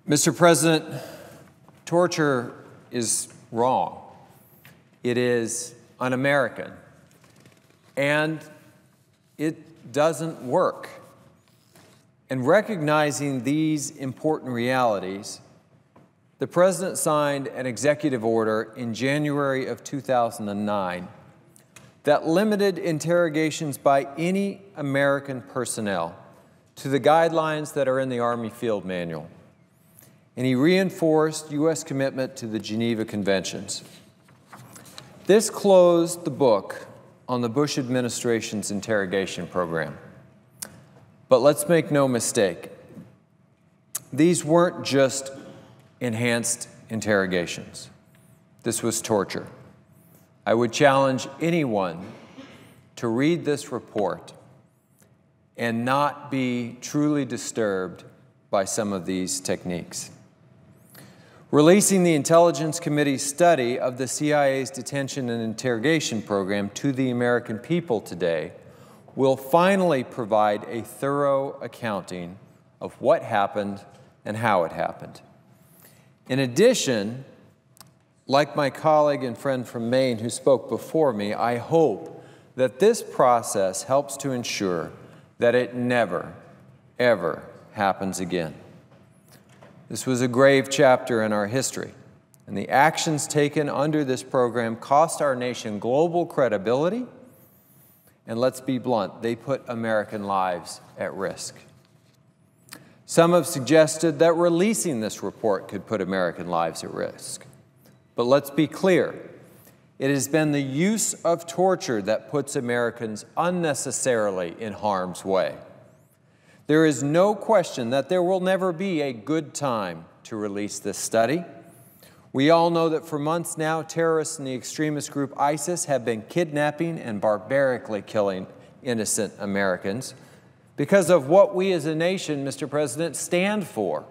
Mr. President, torture is wrong. It is un-American, and it doesn't work. And recognizing these important realities, the President signed an executive order in January of 2009 that limited interrogations by any American personnel to the guidelines that are in the Army Field Manual. And he reinforced U.S. commitment to the Geneva Conventions. This closed the book on the Bush administration's interrogation program. But let's make no mistake, these weren't just enhanced interrogations. This was torture. I would challenge anyone to read this report and not be truly disturbed by some of these techniques. Releasing the Intelligence Committee's study of the CIA's detention and interrogation program to the American people today will finally provide a thorough accounting of what happened and how it happened. In addition, like my colleague and friend from Maine who spoke before me, I hope that this process helps to ensure that it never, ever happens again. This was a grave chapter in our history, and the actions taken under this program cost our nation global credibility, and let's be blunt, they put American lives at risk. Some have suggested that releasing this report could put American lives at risk. But let's be clear, it has been the use of torture that puts Americans unnecessarily in harm's way. There is no question that there will never be a good time to release this study. We all know that for months now, terrorists in the extremist group ISIS have been kidnapping and barbarically killing innocent Americans because of what we as a nation, Mr. President, stand for.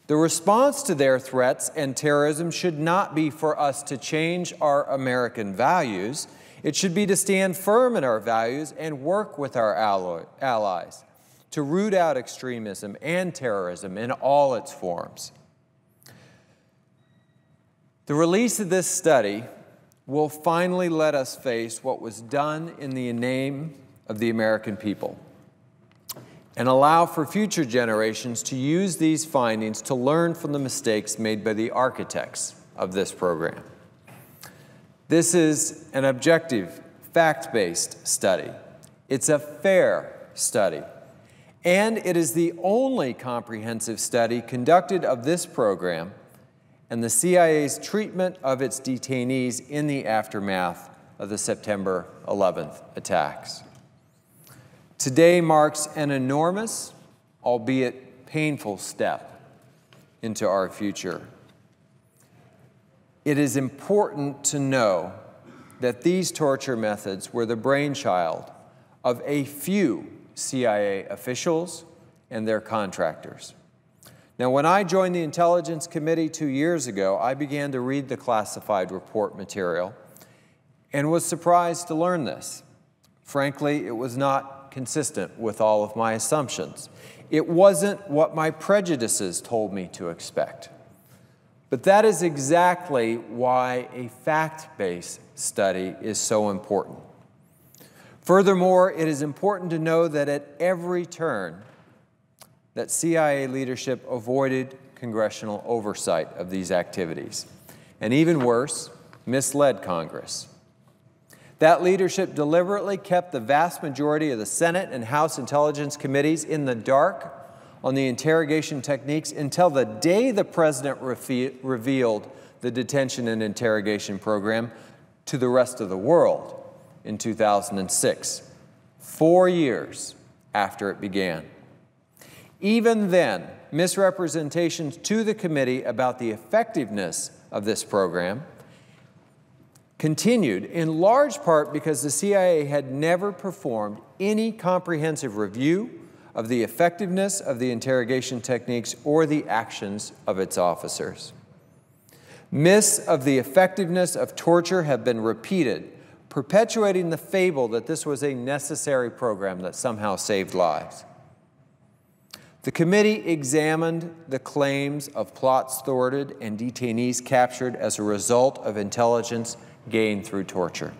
The response to their threats and terrorism should not be for us to change our American values. It should be to stand firm in our values and work with our allies to root out extremism and terrorism in all its forms. The release of this study will finally let us face what was done in the name of the American people and allow for future generations to use these findings to learn from the mistakes made by the architects of this program. This is an objective, fact-based study. It's a fair study. And it is the only comprehensive study conducted of this program and the CIA's treatment of its detainees in the aftermath of the September 11th attacks. Today marks an enormous, albeit painful step into our future. It is important to know that these torture methods were the brainchild of a few CIA officials and their contractors. Now, when I joined the Intelligence Committee 2 years ago, I began to read the classified report material and was surprised to learn this. Frankly, it was not consistent with all of my assumptions. It wasn't what my prejudices told me to expect. But that is exactly why a fact-based study is so important. Furthermore, it is important to know that at every turn, that CIA leadership avoided congressional oversight of these activities, and even worse, misled Congress. That leadership deliberately kept the vast majority of the Senate and House Intelligence Committees in the dark on the interrogation techniques until the day the President revealed the detention and interrogation program to the rest of the world in 2006, 4 years after it began. Even then, misrepresentations to the committee about the effectiveness of this program continued, in large part because the CIA had never performed any comprehensive review of the effectiveness of the interrogation techniques or the actions of its officers. Myths of the effectiveness of torture have been repeated, perpetuating the fable that this was a necessary program that somehow saved lives. The committee examined the claims of plots thwarted and detainees captured as a result of intelligence gained through torture.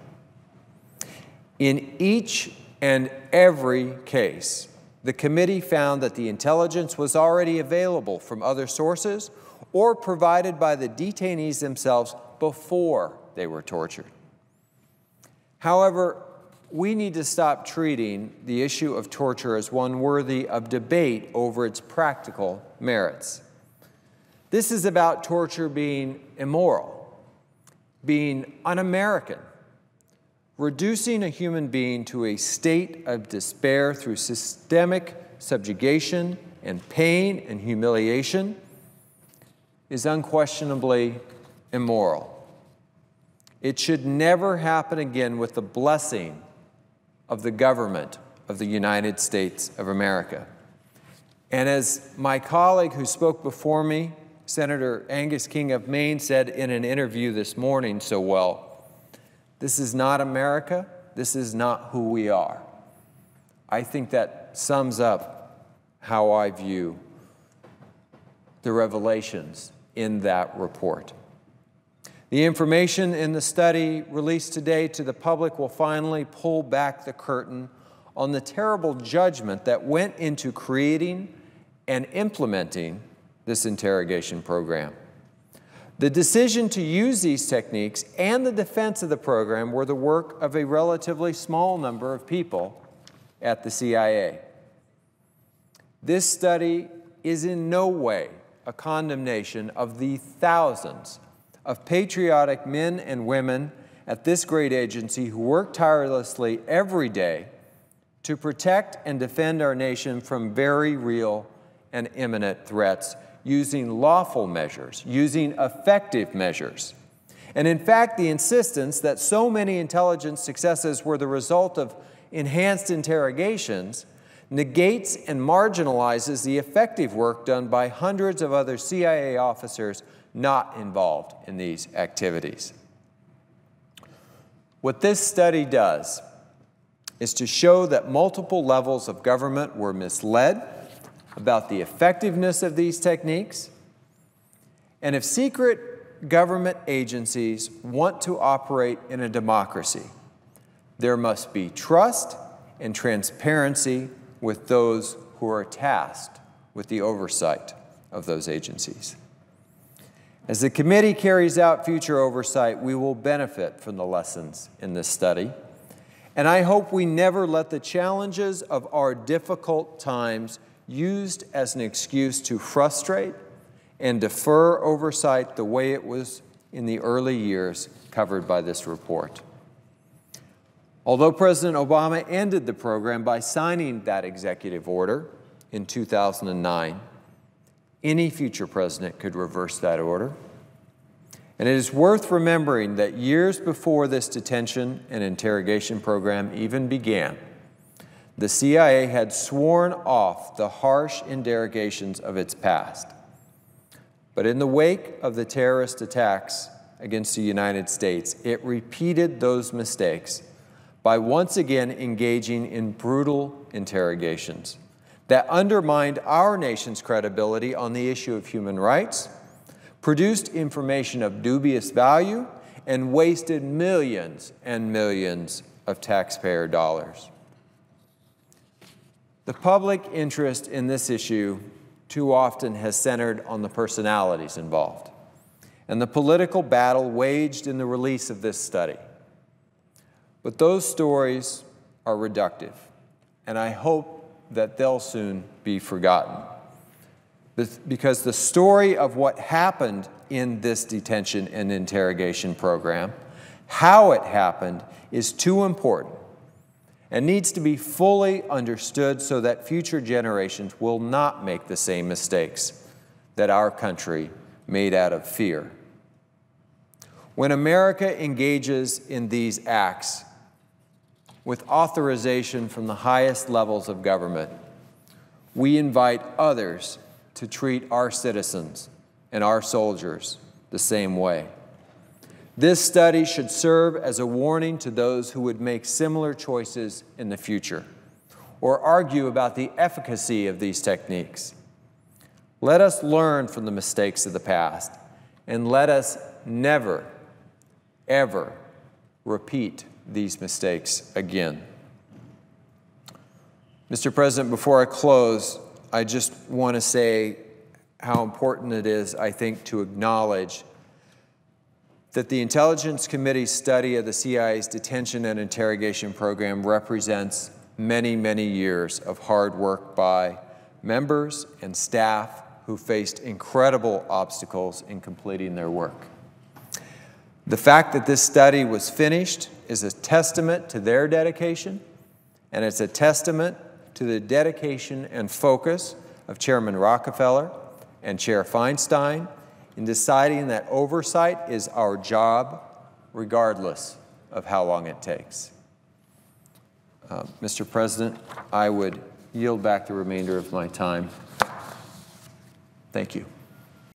In each and every case, the committee found that the intelligence was already available from other sources or provided by the detainees themselves before they were tortured. However, we need to stop treating the issue of torture as one worthy of debate over its practical merits. This is about torture being immoral, being un-American, reducing a human being to a state of despair through systemic subjugation and pain and humiliation is unquestionably immoral. It should never happen again with the blessing of the government of the United States of America. And as my colleague who spoke before me, Senator Angus King of Maine, said in an interview this morning so well, this is not America, this is not who we are. I think that sums up how I view the revelations in that report. The information in the study released today to the public will finally pull back the curtain on the terrible judgment that went into creating and implementing this interrogation program. The decision to use these techniques and the defense of the program were the work of a relatively small number of people at the CIA. This study is in no way a condemnation of the thousands of patriotic men and women at this great agency who work tirelessly every day to protect and defend our nation from very real and imminent threats using lawful measures, using effective measures. And in fact, the insistence that so many intelligence successes were the result of enhanced interrogations negates and marginalizes the effective work done by hundreds of other CIA officers not involved in these activities. What this study does is to show that multiple levels of government were misled about the effectiveness of these techniques. And if secret government agencies want to operate in a democracy, there must be trust and transparency with those who are tasked with the oversight of those agencies. As the committee carries out future oversight, we will benefit from the lessons in this study. And I hope we never let the challenges of our difficult times used as an excuse to frustrate and defer oversight the way it was in the early years covered by this report. Although President Obama ended the program by signing that executive order in 2009, any future president could reverse that order. And it is worth remembering that years before this detention and interrogation program even began, the CIA had sworn off the harsh interrogations of its past. But in the wake of the terrorist attacks against the United States, it repeated those mistakes by once again engaging in brutal interrogations that undermined our nation's credibility on the issue of human rights, produced information of dubious value, and wasted millions and millions of taxpayer dollars. The public interest in this issue too often has centered on the personalities involved and the political battle waged in the release of this study. But those stories are reductive, and I hope that they'll soon be forgotten. Because the story of what happened in this detention and interrogation program, how it happened, is too important and needs to be fully understood so that future generations will not make the same mistakes that our country made out of fear. When America engages in these acts with authorization from the highest levels of government, we invite others to treat our citizens and our soldiers the same way. This study should serve as a warning to those who would make similar choices in the future, or argue about the efficacy of these techniques. Let us learn from the mistakes of the past, and let us never, ever repeat these mistakes again. Mr. President, before I close, I just want to say how important it is, I think, to acknowledge that the Intelligence Committee's study of the CIA's detention and interrogation program represents many, many years of hard work by members and staff who faced incredible obstacles in completing their work. The fact that this study was finished is a testament to their dedication, and it's a testament to the dedication and focus of Chairman Rockefeller and Chair Feinstein in deciding that oversight is our job, regardless of how long it takes. Mr. President, I would yield back the remainder of my time. Thank you.